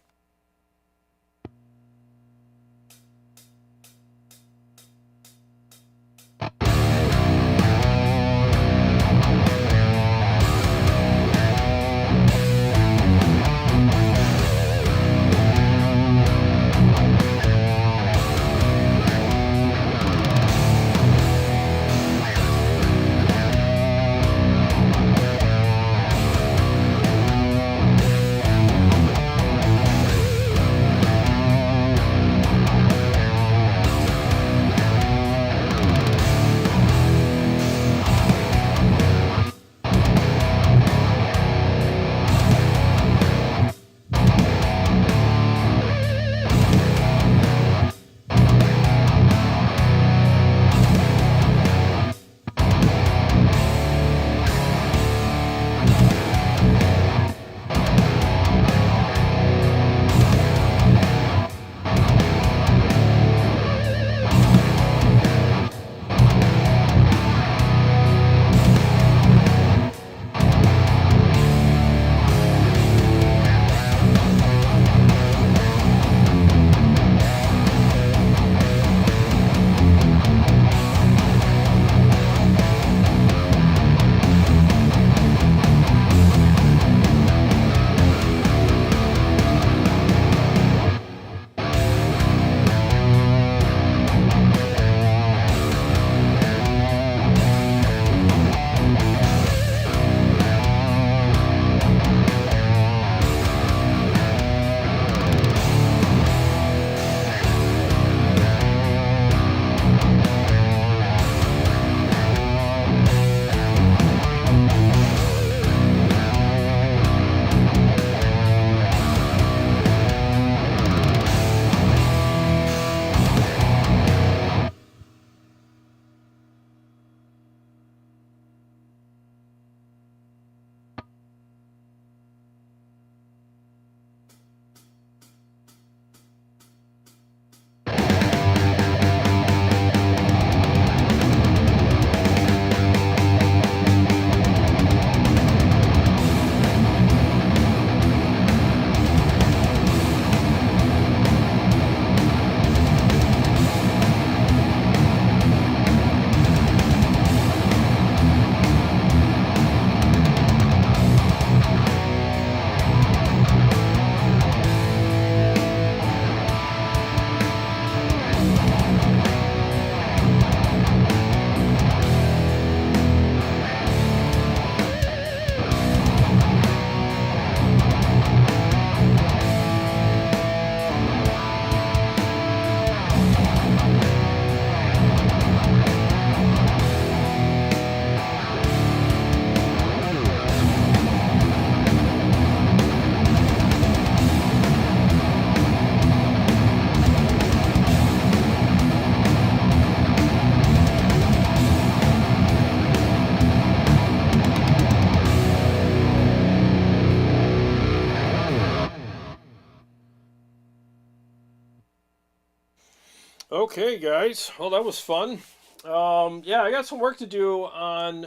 Okay, guys. Well, that was fun. Yeah, I got some work to do on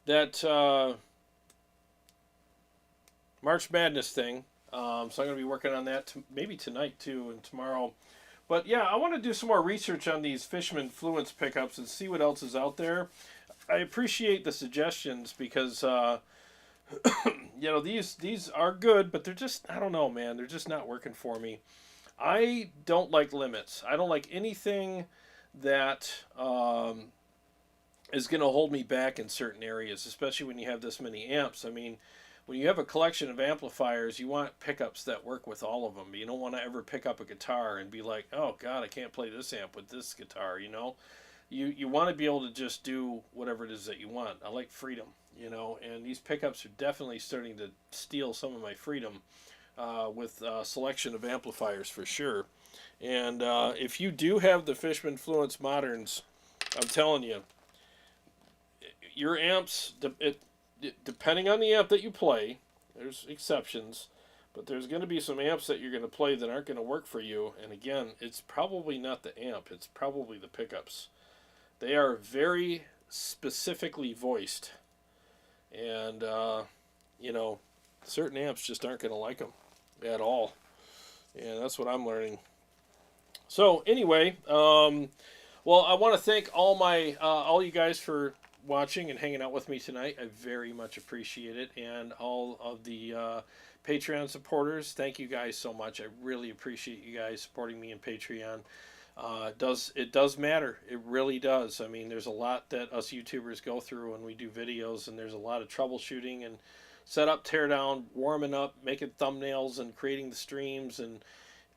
that March Madness thing. So I'm going to be working on that maybe tonight too and tomorrow. But yeah, I want to do some more research on these Fishman Fluence pickups and see what else is out there. I appreciate the suggestions because these are good, but they're just, I don't know, man. They're just not working for me. I don't like limits. I don't like anything that is going to hold me back in certain areas, especially when you have this many amps. I mean, when you have a collection of amplifiers, you want pickups that work with all of them. You don't want to ever pick up a guitar and be like, oh, God, I can't play this amp with this guitar, you know? You want to be able to just do whatever it is that you want. I like freedom, and these pickups are definitely starting to steal some of my freedom with selection of amplifiers for sure. And if you do have the Fishman Fluence Moderns, I'm telling you, your amps, depending on the amp that you play, there's exceptions, but there's going to be some amps that you're going to play that aren't going to work for you. And again, it's probably not the amp, it's probably the pickups. They are very specifically voiced. And, certain amps just aren't going to like them at all. And that's what I'm learning. So, anyway, well, I want to thank all you guys for watching and hanging out with me tonight. I very much appreciate it. And all of the Patreon supporters, thank you guys so much. I really appreciate you guys supporting me in Patreon. It does matter. It really does. I mean, there's a lot that us YouTubers go through when we do videos, and there's a lot of troubleshooting and set up, tear down, warming up, making thumbnails, and creating the streams and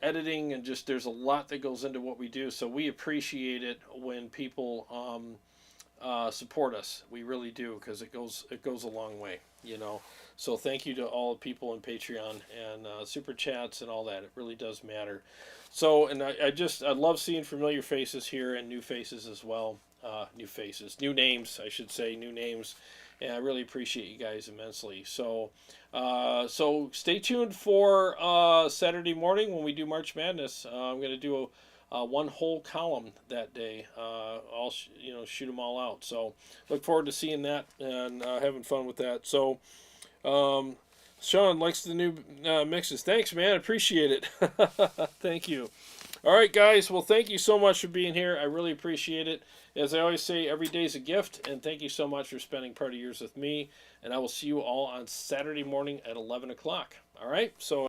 editing, and just there's a lot that goes into what we do. So we appreciate it when people support us. We really do, because it goes a long way, So thank you to all the people in Patreon and super chats and all that. It really does matter. So, and I love seeing familiar faces here and new faces as well. New names, I should say, new names. And I really appreciate you guys immensely. So, so stay tuned for Saturday morning when we do March Madness. I'm going to do one whole column that day. I'll shoot them all out. So look forward to seeing that and having fun with that. So Sean likes the new mixes. Thanks, man. I appreciate it. Thank you. All right, guys. Well, thank you so much for being here. I really appreciate it. As I always say, every day's a gift, and thank you so much for spending part of yours with me. And I will see you all on Saturday morning at 11 o'clock. All right? So